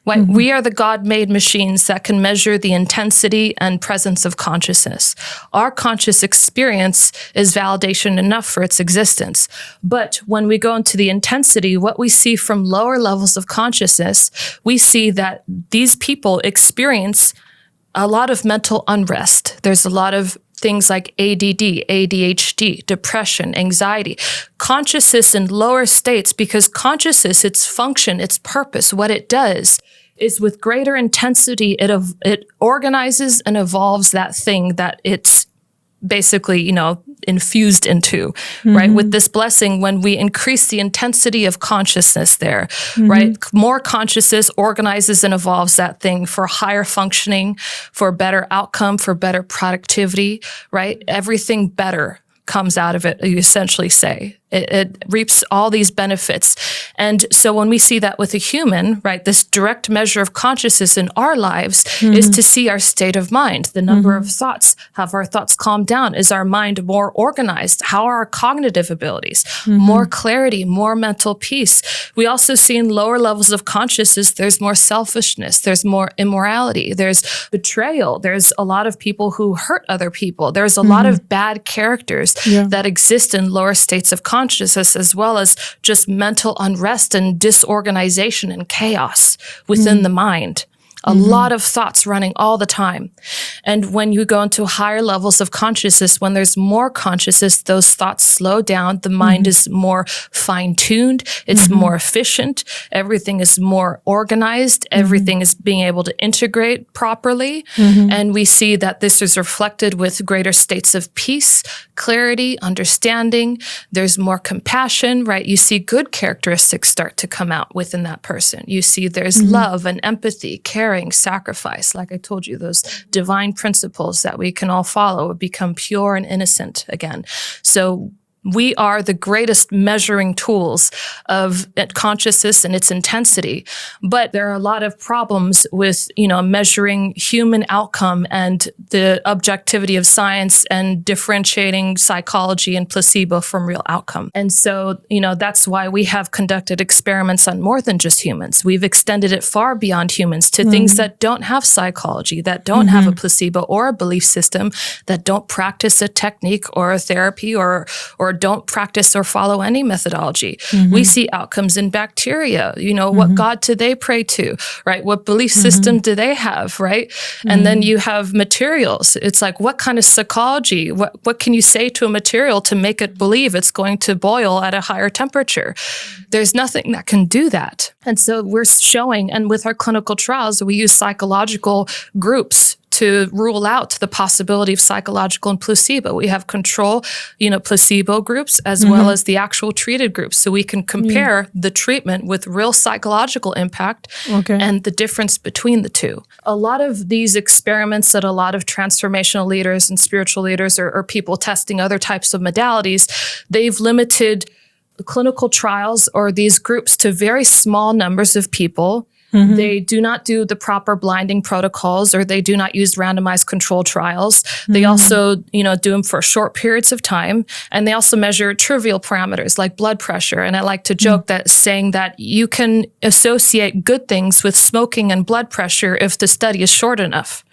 Right? We are the God-made machines that can measure the intensity and presence of consciousness. Our conscious experience is validation enough for its existence. But when we go into the intensity, what we see from lower levels of consciousness, we see that these people experience a lot of mental unrest. There's a lot of things like ADD, ADHD, depression, anxiety, consciousness in lower states, because consciousness, its function, its purpose, what it does is with greater intensity, it organizes and evolves that thing that it's basically, infused into, right? With this blessing, when we increase the intensity of consciousness there, right? More consciousness organizes and evolves that thing for higher functioning, for better outcome, for better productivity, right? Everything better comes out of it, you essentially say. It reaps all these benefits. And so when we see that with a human, right, this direct measure of consciousness in our lives is to see our state of mind, the number of thoughts. Have our thoughts calmed down? Is our mind more organized? How are our cognitive abilities? More clarity, more mental peace. We also see in lower levels of consciousness, there's more selfishness, there's more immorality, there's betrayal, there's a lot of people who hurt other people. There's a lot of bad characters that exist in lower states of consciousness, as well as just mental unrest and disorganization and chaos within the mind. A lot of thoughts running all the time. And when you go into higher levels of consciousness, when there's more consciousness, those thoughts slow down. The mind is more fine-tuned. It's more efficient. Everything is more organized. Everything is being able to integrate properly. And we see that this is reflected with greater states of peace, clarity, understanding. There's more compassion, right? You see good characteristics start to come out within that person. You see there's love and empathy, caring, sacrifice. Like I told you, those divine principles that we can all follow become pure and innocent again. So we are the greatest measuring tools of consciousness and its intensity. But there are a lot of problems with, measuring human outcome and the objectivity of science and differentiating psychology and placebo from real outcome. And so, that's why we have conducted experiments on more than just humans. We've extended it far beyond humans to things that don't have psychology, that don't have a placebo or a belief system, that don't practice a technique or a therapy or don't practice or follow any methodology. We see outcomes in bacteria. What God do they pray to, right? What belief system do they have, right? And then you have materials. It's like, what kind of psychology? What can you say to a material to make it believe it's going to boil at a higher temperature? There's nothing that can do that. And so we're showing, and with our clinical trials, we use psychological groups to rule out the possibility of psychological and placebo. We have control, placebo groups as well as the actual treated groups. So we can compare the treatment with real psychological impact and the difference between the two. A lot of these experiments that a lot of transformational leaders and spiritual leaders or people testing other types of modalities, they've limited clinical trials or these groups to very small numbers of people. They do not do the proper blinding protocols, or they do not use randomized control trials. They also, do them for short periods of time. And they also measure trivial parameters like blood pressure. And I like to joke that saying that you can associate good things with smoking and blood pressure if the study is short enough,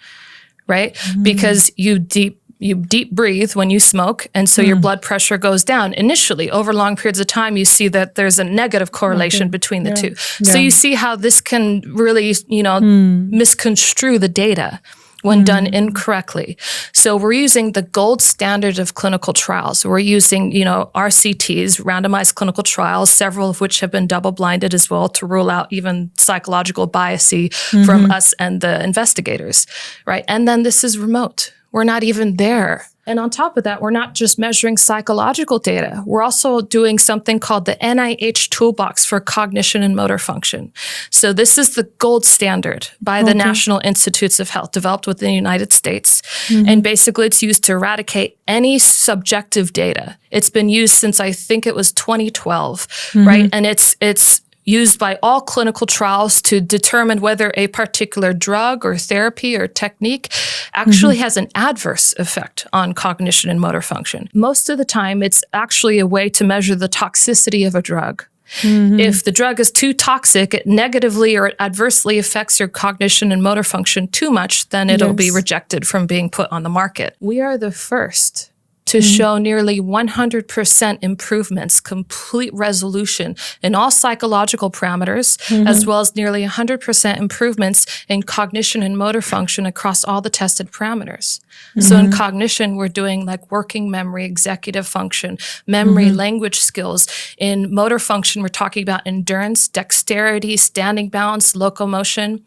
right? Because you deep breathe when you smoke, and so your blood pressure goes down. Initially, over long periods of time, you see that there's a negative correlation between the two. So you see how this can really, misconstrue the data when done incorrectly. So we're using the gold standard of clinical trials. We're using, RCTs, randomized clinical trials, several of which have been double-blinded as well to rule out even psychological bias from us and the investigators, right? And then this is remote. We're not even there. And on top of that, we're not just measuring psychological data. We're also doing something called the NIH Toolbox for Cognition and Motor Function. So this is the gold standard by the National Institutes of Health, developed within the United States. And basically, it's used to eradicate any subjective data. It's been used since, I think it was 2012, right? And it's used by all clinical trials to determine whether a particular drug or therapy or technique actually has an adverse effect on cognition and motor function. Most of the time, it's actually a way to measure the toxicity of a drug. If the drug is too toxic, it negatively or adversely affects your cognition and motor function too much, then it'll be rejected from being put on the market. We are the first to show nearly 100% improvements, complete resolution in all psychological parameters, as well as nearly 100% improvements in cognition and motor function across all the tested parameters. So in cognition, we're doing like working memory, executive function, memory, language skills. In motor function, we're talking about endurance, dexterity, standing balance, locomotion,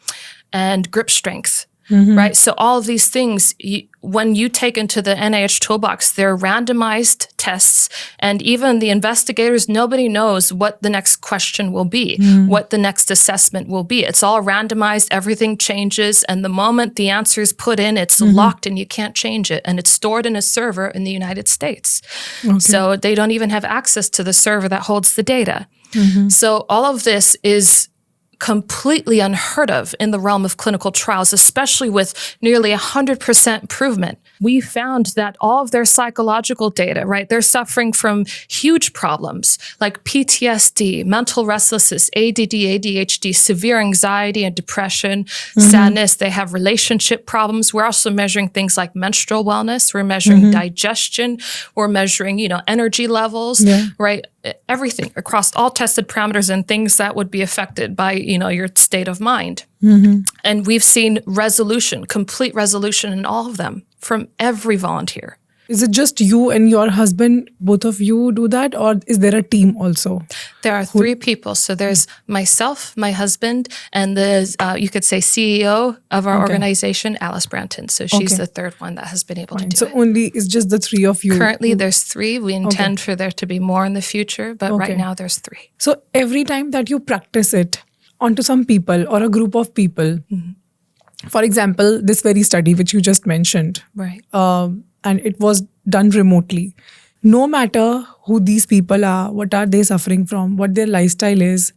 and grip strength. Right? So all of these things, when you take into the NIH toolbox, they're randomized tests. And even the investigators, nobody knows what the next question will be, what the next assessment will be. It's all randomized. Everything changes. And the moment the answer is put in, it's locked and you can't change it. And it's stored in a server in the United States. So they don't even have access to the server that holds the data. So all of this is completely unheard of in the realm of clinical trials, especially with nearly 100% improvement. We found that all of their psychological data, right, they're suffering from huge problems like PTSD, mental restlessness, ADD, ADHD, severe anxiety and depression, sadness. They have relationship problems. We're also measuring things like menstrual wellness. We're measuring digestion. We're measuring, energy levels, right? Everything across all tested parameters and things that would be affected by, your state of mind. And we've seen resolution, complete resolution in all of them from every volunteer. Is it just you and your husband, both of you do that, or is there a team also? There are 3 people. So there's myself, my husband, and the, you could say CEO of our organization, Alice Branton. So she's the third one that has been able to do so it. only it's just the 3 of you. Currently, there's 3. We intend for there to be more in the future, but right now there's 3. So every time that you practice it onto some people or a group of people, for example, this very study which you just mentioned, right? And it was done remotely. No matter who these people are, what are they suffering from, what their lifestyle is,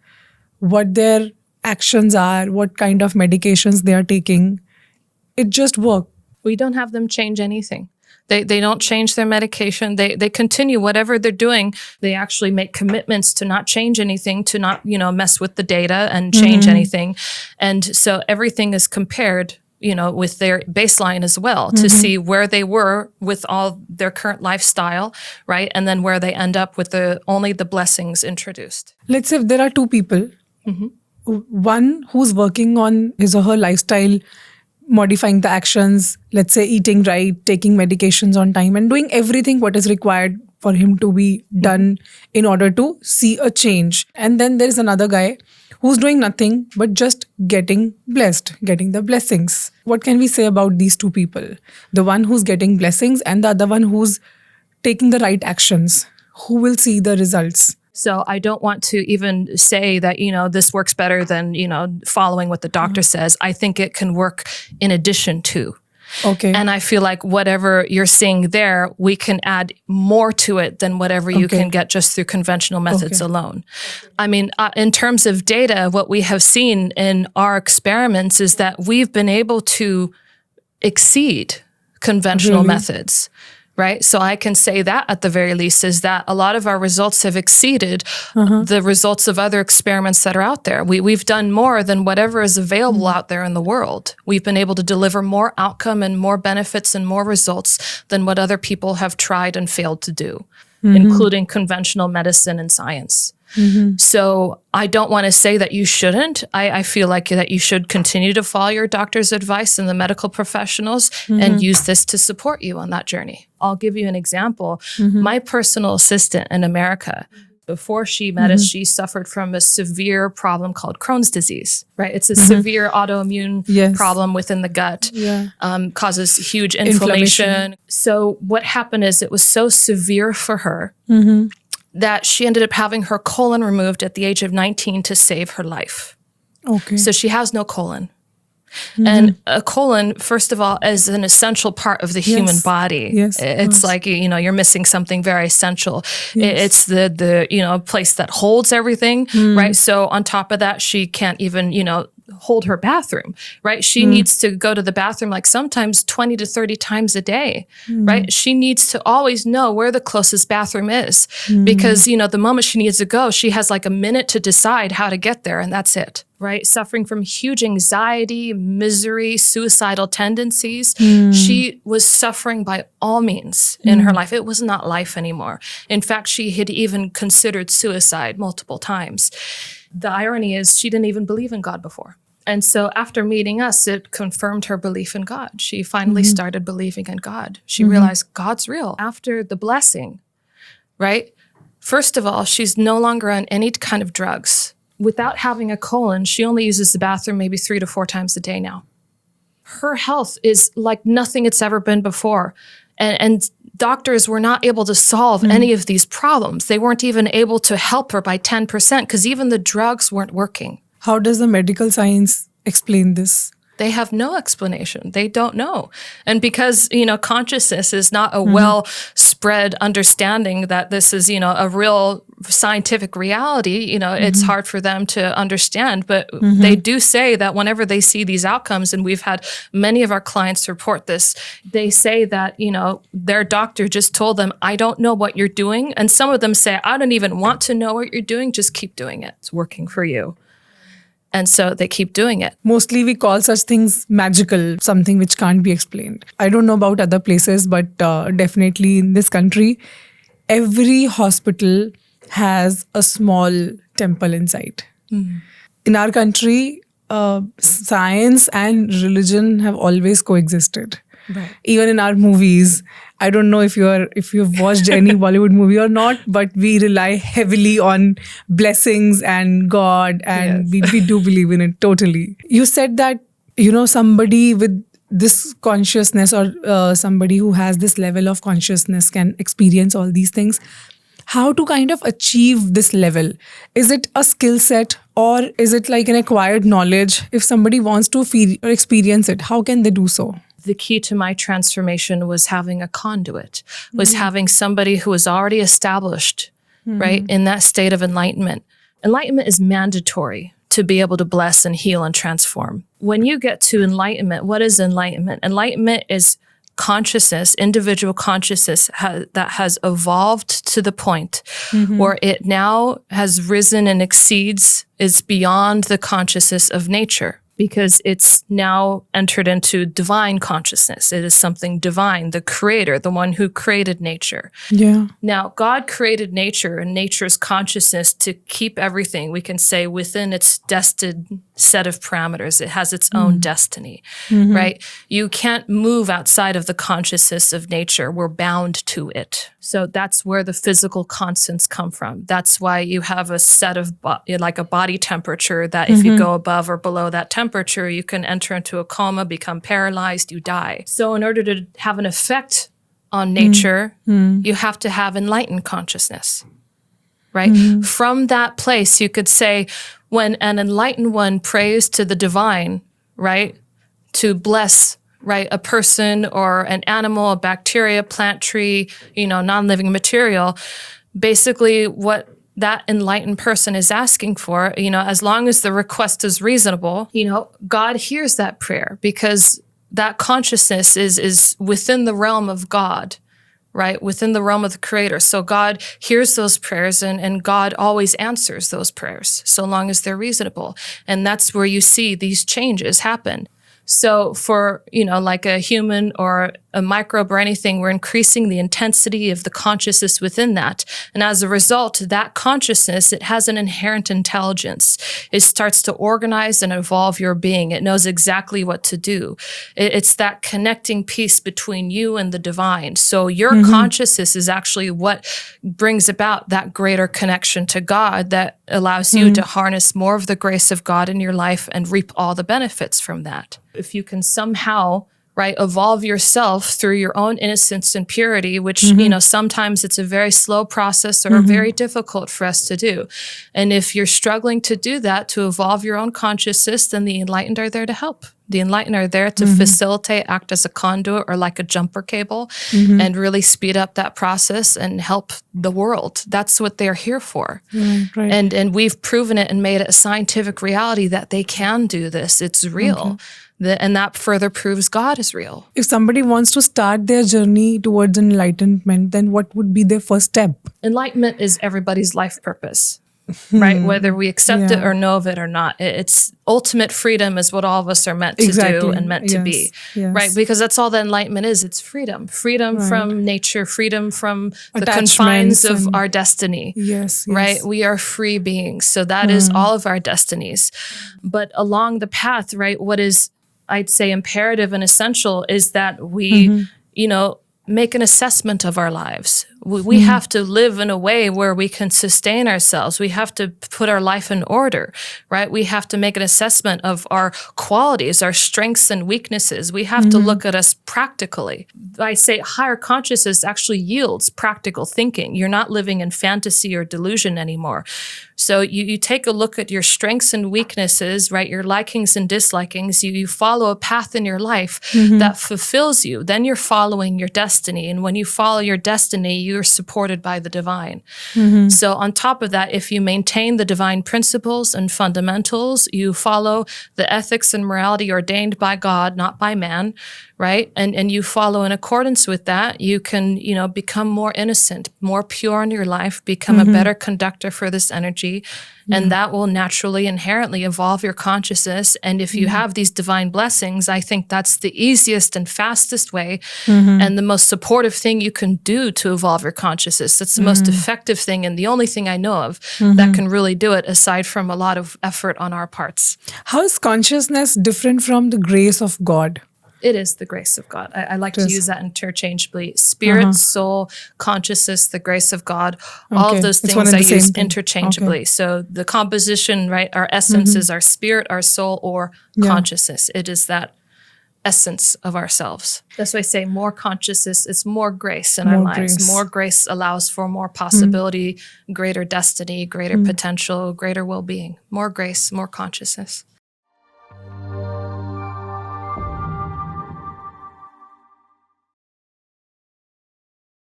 what their actions are, what kind of medications they are taking, it just worked. We don't have them change anything. They don't change their medication. They continue whatever they're doing. They actually make commitments to not change anything, to not, mess with the data and change anything. And so everything is compared with their baseline as well to see where they were with all their current lifestyle, right? And then where they end up with only the blessings introduced. Let's say if there are 2 people, one who's working on his or her lifestyle, modifying the actions, let's say eating right, taking medications on time, and doing everything what is required for him to be done in order to see a change. And then there's another guy who's doing nothing but just getting blessed, getting the blessings. What can we say about these 2 people? The one who's getting blessings and the other one who's taking the right actions. Who will see the results? So I don't want to even say that, this works better than, following what the doctor says. I think it can work in addition to. Okay. And I feel like whatever you're seeing there, we can add more to it than whatever you can get just through conventional methods alone. I mean, in terms of data, what we have seen in our experiments is that we've been able to exceed conventional methods. Right? So I can say that at the very least is that a lot of our results have exceeded the results of other experiments that are out there. We've done more than whatever is available out there in the world. We've been able to deliver more outcome and more benefits and more results than what other people have tried and failed to do, including conventional medicine and science. So I don't want to say that you shouldn't. I feel like that you should continue to follow your doctor's advice and the medical professionals and use this to support you on that journey. I'll give you an example. My personal assistant in America, before she met us, she suffered from a severe problem called Crohn's disease, right? It's a severe autoimmune problem within the gut, causes huge inflammation. So what happened is it was so severe for her that she ended up having her colon removed at the age of 19 to save her life. Okay. So she has no colon. And a colon, first of all, is an essential part of the human body. It's like, you're missing something very essential. It's the place that holds everything, right? So on top of that, she can't even, hold her bathroom, right? She needs to go to the bathroom like sometimes 20 to 30 times a day, right? She needs to always know where the closest bathroom is because, the moment she needs to go, she has like a minute to decide how to get there and that's it, right? Suffering from huge anxiety, misery, suicidal tendencies. She was suffering by all means in her life. It was not life anymore. In fact, she had even considered suicide multiple times. The irony is she didn't even believe in God before. And so after meeting us, it confirmed her belief in God. She finally started believing in God. She realized God's real. After the blessing, right? First of all, she's no longer on any kind of drugs. Without having a colon, she only uses the bathroom maybe 3 to 4 times a day now. Her health is like nothing it's ever been before. And doctors were not able to solve any of these problems. They weren't even able to help her by 10% because even the drugs weren't working. How does the medical science explain this? They have no explanation. They don't know. And because, consciousness is not a well-spread understanding that this is, a real scientific reality, it's hard for them to understand. But they do say that whenever they see these outcomes, and we've had many of our clients report this, they say that, their doctor just told them, I don't know what you're doing. And some of them say, I don't even want to know what you're doing. Just keep doing it. It's working for you. And so they keep doing it. Mostly we call such things magical, something which can't be explained. I don't know about other places, but definitely in this country, every hospital has a small temple inside. In our country, science and religion have always coexisted. Right. Even in our movies, I don't know if you've watched any Bollywood movie or not, but we rely heavily on blessings and God, and we do believe in it totally. You said that, somebody with this consciousness or somebody who has this level of consciousness can experience all these things. How to kind of achieve this level? Is it a skill set or is it like an acquired knowledge? If somebody wants to feel or experience it, how can they do so? The key to my transformation was having a conduit, was having somebody who was already established, right, in that state of enlightenment. Enlightenment is mandatory to be able to bless and heal and transform. When you get to enlightenment, what is enlightenment? Enlightenment is consciousness, individual consciousness that has evolved to the point where it now has risen and is beyond the consciousness of nature. Because it's now entered into divine consciousness. It is something divine, the creator, the one who created nature. Yeah. Now, God created nature and nature's consciousness to keep everything, we can say, within its destined set of parameters. It has its own destiny, right? You can't move outside of the consciousness of nature. We're bound to it. So that's where the physical constants come from. That's why you have a set of, like a body temperature that if you go above or below that temperature, you can enter into a coma, become paralyzed, you die. So in order to have an effect on nature, you have to have enlightened consciousness, right? From that place, you could say, when an enlightened one prays to the divine, right, to bless, right, a person or an animal, a bacteria, plant, tree, non-living material, basically what that enlightened person is asking for, as long as the request is reasonable, God hears that prayer because that consciousness is within the realm of God, right? Within the realm of the creator. So God hears those prayers and God always answers those prayers so long as they're reasonable. And that's where you see these changes happen. So for, like a human or a microbe or anything, we're increasing the intensity of the consciousness within that. And as a result, that consciousness, it has an inherent intelligence. It starts to organize and evolve your being. It knows exactly what to do. It's that connecting piece between you and the divine. So your consciousness is actually what brings about that greater connection to God that allows you to harness more of the grace of God in your life and reap all the benefits from that. If you can somehow, right, evolve yourself through your own innocence and purity, which, sometimes it's a very slow process or very difficult for us to do. And if you're struggling to do that, to evolve your own consciousness, then the enlightened are there to help. The enlightened are there to facilitate, act as a conduit or like a jumper cable, and really speed up that process and help the world. That's what they're here for. Right. And we've proven it and made it a scientific reality that they can do this. It's real. And that further proves God is real. If somebody wants to start their journey towards enlightenment, then what would be their first step? Enlightenment is everybody's life purpose, right? Whether we accept it or know of it or not. It's ultimate freedom is what all of us are meant to do and meant to be, right? Because that's all that enlightenment is. It's freedom. Freedom from nature, freedom from the confines of our destiny, right? We are free beings. So that is all of our destinies. But along the path, right, what is, I'd say, imperative and essential is that we, make an assessment of our lives. We have to live in a way where we can sustain ourselves. We have to put our life in order, right? We have to make an assessment of our qualities, our strengths and weaknesses. We have to look at us practically. I say higher consciousness actually yields practical thinking. You're not living in fantasy or delusion anymore. So you take a look at your strengths and weaknesses, right? Your likings and dislikings. You follow a path in your life that fulfills you. Then you're following your destiny. And when you follow your destiny, you're supported by the divine. So on top of that, if you maintain the divine principles and fundamentals, you follow the ethics and morality ordained by God, not by man, right? And you follow in accordance with that, you can, become more innocent, more pure in your life, become a better conductor for this energy. And that will naturally, inherently evolve your consciousness. And if you have these divine blessings, I think that's the easiest and fastest way and the most supportive thing you can do to evolve your consciousness. That's the most effective thing and the only thing I know of that can really do it, aside from a lot of effort on our parts. How is consciousness different from the grace of God? It is the grace of God. I like to use that interchangeably. Spirit, soul, consciousness, the grace of God, all of those things I use interchangeably. So the composition, right, our essence is our spirit, our soul, or consciousness. It is that essence of ourselves. That's why I say more consciousness, it's more grace in our lives. More grace allows for more possibility, greater destiny, greater potential, greater well-being. More grace, more consciousness.